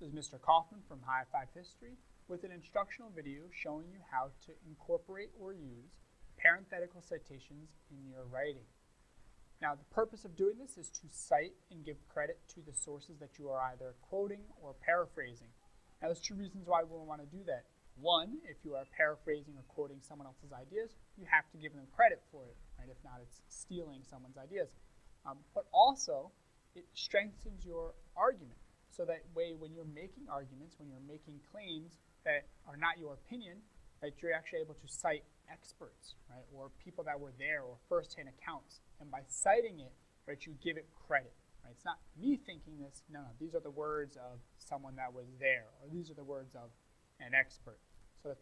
is Mr. Kaufman from High Five History with an instructional video showing you how to incorporate or use parenthetical citations in your writing. Now, the purpose of doing this is to cite and give credit to the sources that you are either quoting or paraphrasing. Now, there's two reasons why we want to do that. One, if you are paraphrasing or quoting someone else's ideas, you have to give them credit for it, right? If not, it's stealing someone's ideas. But also, it strengthens your argument. So that way, when you're making arguments, when you're making claims that are not your opinion, that you're actually able to cite experts, right, or people that were there, or first-hand accounts. And by citing it, right, you give it credit. Right? It's not me thinking this. No, these are the words of someone that was there, or these are the words of an expert. So the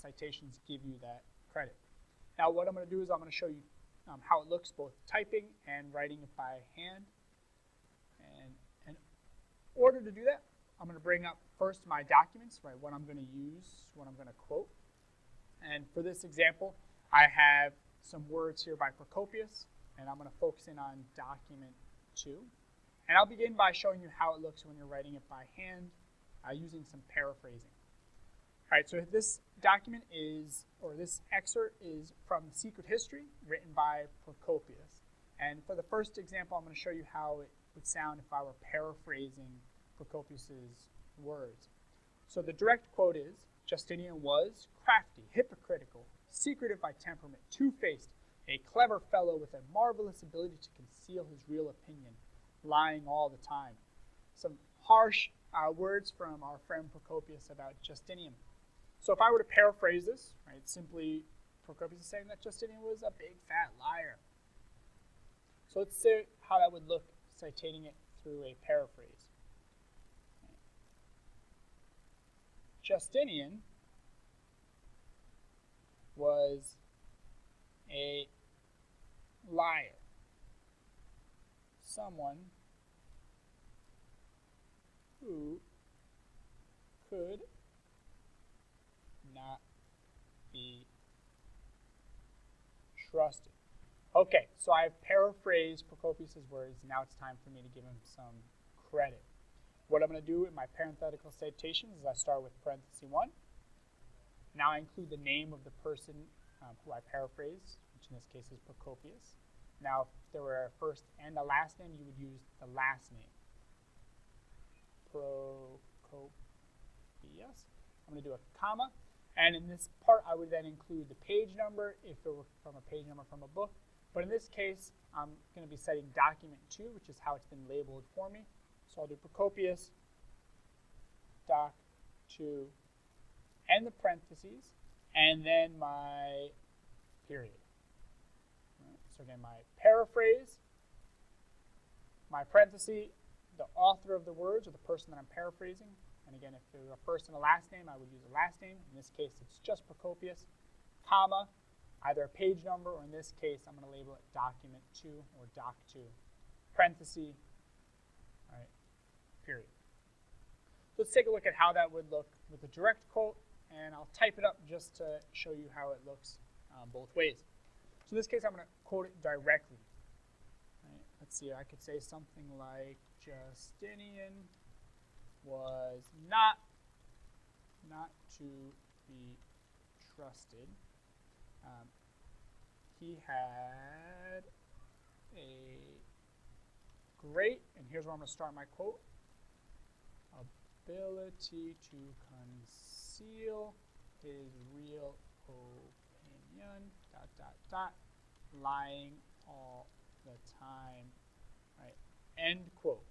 citations give you that credit. Now, what I'm going to do is I'm going to show you how it looks both typing and writing it by hand. And in order to do that, I'm going to bring up first my documents, right, what I'm going to use, what I'm going to quote. And for this example, I have some words here by Procopius, and I'm going to focus in on document 2. And I'll begin by showing you how it looks when you're writing it by hand using some paraphrasing. All right, so this document is, or this excerpt is from The Secret History, written by Procopius. And for the first example, I'm going to show you how it would sound if I were paraphrasing Procopius's words. So the direct quote is, Justinian was crafty, hypocritical, secretive by temperament, two-faced, a clever fellow with a marvelous ability to conceal his real opinion, lying all the time. Some harsh words from our friend Procopius about Justinian. So if I were to paraphrase this, right, simply Procopius is saying that Justinian was a big fat liar. So let's see how that would look citating it through a paraphrase. Justinian was a liar, someone who could not be trusted. Okay, so I've paraphrased Procopius's words. Now it's time for me to give him some credit. What I'm going to do in my parenthetical citations is I start with parenthesis 1. Now I include the name of the person who I paraphrased, which in this case is Procopius. Now, if there were a first and a last name, you would use the last name. Procopius. I'm going to do a comma. And in this part, I would then include the page number if it were from a page number from a book. But in this case, I'm going to be citing document 2, which is how it's been labeled for me. So I'll do Procopius, doc 2, and the parentheses, and then my period. Right. So again, my paraphrase, my parenthesis, the author of the words or the person that I'm paraphrasing. And again, if there were a first and a last name, I would use a last name. In this case, it's just Procopius, comma, either a page number, or in this case, I'm going to label it document 2 or doc 2, parenthesis, all right, period. Let's take a look at how that would look with a direct quote, and I'll type it up just to show you how it looks both ways. So in this case, I'm going to quote it directly. Right? Let's see, I could say something like, Justinian was not to be trusted. He had a great, and here's where I'm going to start my quote, ability to conceal his real opinion, lying all the time, right, end quote.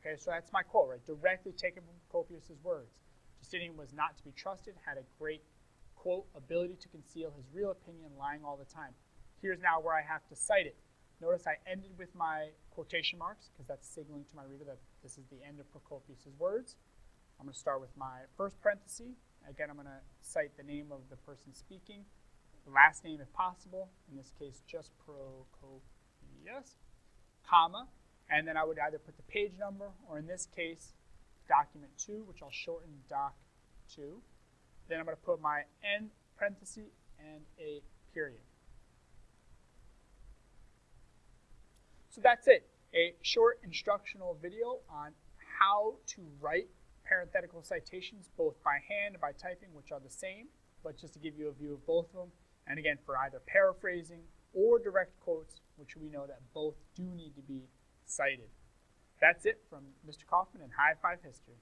Okay, so that's my quote, right, directly taken from Procopius's words. Justinian was not to be trusted, had a great, quote, ability to conceal his real opinion, lying all the time. Here's now where I have to cite it. Notice I ended with my quotation marks because that's signaling to my reader that this is the end of Procopius's words. I'm going to start with my first parenthesis. Again, I'm going to cite the name of the person speaking, the last name if possible, in this case just Procopius, comma, and then I would either put the page number or in this case document 2, which I'll shorten doc 2. Then I'm going to put my end parenthesis and a period. So that's it, a short instructional video on how to write parenthetical citations both by hand and by typing, which are the same, but just to give you a view of both of them. And again, for either paraphrasing or direct quotes, which we know that both do need to be cited. That's it from Mr. Kaufman and High Five History.